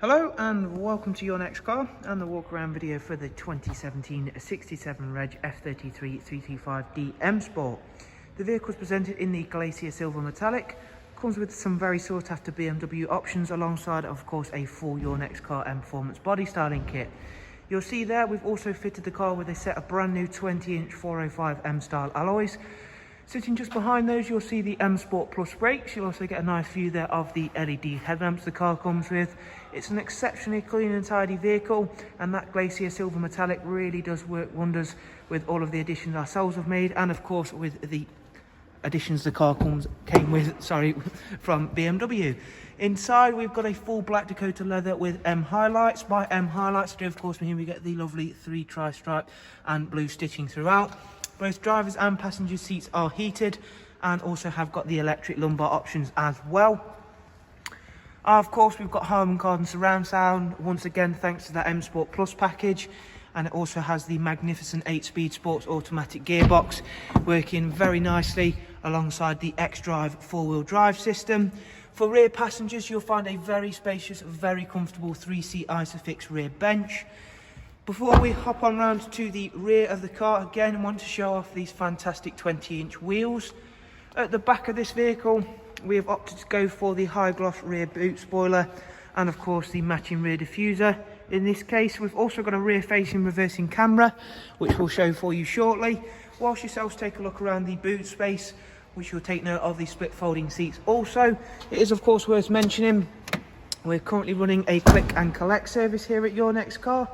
Hello and welcome to your next car and the walk around video for the 2017 67 Reg F33 325D M Sport. The vehicle is presented in the Glacier Silver Metallic, comes with some very sought after BMW options alongside of course a full Your Next Car M Performance body styling kit. You'll see there we've also fitted the car with a set of brand new 20-inch 405 M style alloys. Sitting just behind those, you'll see the M Sport Plus brakes. You'll also get a nice view there of the LED headlamps the car comes with. It's an exceptionally clean and tidy vehicle, and that Glacier Silver Metallic really does work wonders with all of the additions ourselves have made, and of course with the additions the car came with from BMW. Inside we've got a full black Dakota leather with M highlights. By M highlights, of course here we get the lovely 3 tri-stripe and blue stitching throughout. Both drivers and passenger seats are heated and also have got the electric lumbar options as well. Of course, we've got Harman Kardon surround sound, once again thanks to that M Sport Plus package. And it also has the magnificent 8-speed sports automatic gearbox, working very nicely alongside the X-Drive 4-wheel drive system. For rear passengers, you'll find a very spacious, very comfortable 3-seat Isofix rear bench. Before we hop on round to the rear of the car, again I want to show off these fantastic 20-inch wheels. At the back of this vehicle we have opted to go for the high gloss rear boot spoiler and of course the matching rear diffuser. In this case we've also got a rear facing reversing camera which we'll show for you shortly. Whilst yourselves take a look around the boot space, which you'll take note of the split folding seats also. It is of course worth mentioning we're currently running a click and collect service here at Your Next Car.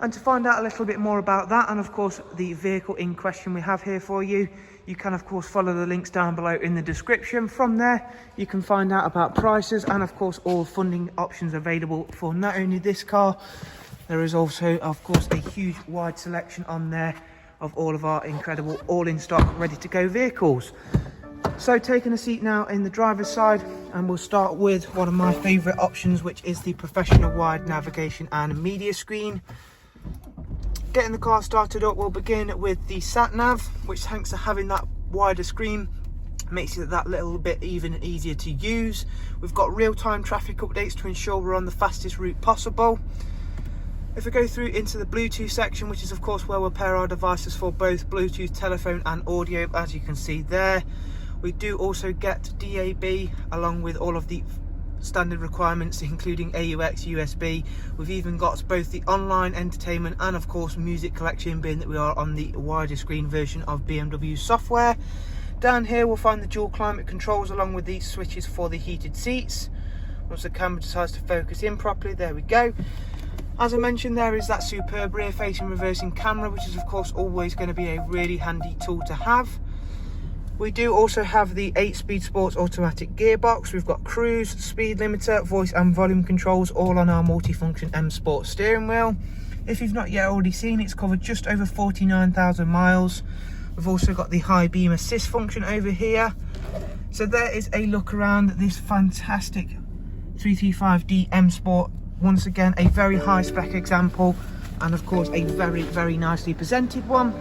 And to find out a little bit more about that and of course the vehicle in question we have here for you, you can of course follow the links down below in the description. From there you can find out about prices and of course all funding options available for not only this car, there is also of course a huge wide selection on there of all of our incredible all in stock ready to go vehicles. So taking a seat now in the driver's side, and we'll start with one of my favourite options, which is the professional wide navigation and media screen. Getting the car started up, we'll begin with the sat nav, which thanks to having that wider screen makes it that little bit even easier to use. We've got real-time traffic updates to ensure we're on the fastest route possible. If we go through into the Bluetooth section, which is of course where we'll pair our devices for both Bluetooth, telephone and audio, as you can see there. We do also get DAB along with all of the standard requirements including AUX, USB. We've even got both the online entertainment and of course music collection, being that we are on the wider screen version of BMW software. Down here we'll find the dual climate controls along with these switches for the heated seats. Once the camera decides to focus in properly, there we go. As I mentioned, there is that superb rear facing reversing camera, which is of course always going to be a really handy tool to have. We do also have the 8-speed sports automatic gearbox. We've got cruise, speed limiter, voice and volume controls all on our multifunction M Sport steering wheel. If you've not yet already seen, it's covered just over 49,000 miles. We've also got the high beam assist function over here. So there is a look around this fantastic 325D M Sport. Once again, a very high spec example and of course a very nicely presented one.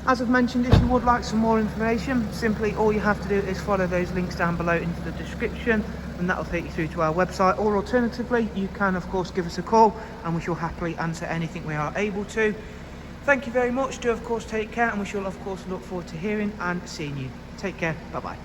As I've mentioned, if you would like some more information, simply all you have to do is follow those links down below into the description and that will take you through to our website, or alternatively you can of course give us a call and we shall happily answer anything we are able to. Thank you very much. Do of course take care, and we shall of course look forward to hearing and seeing you. Take care. Bye bye.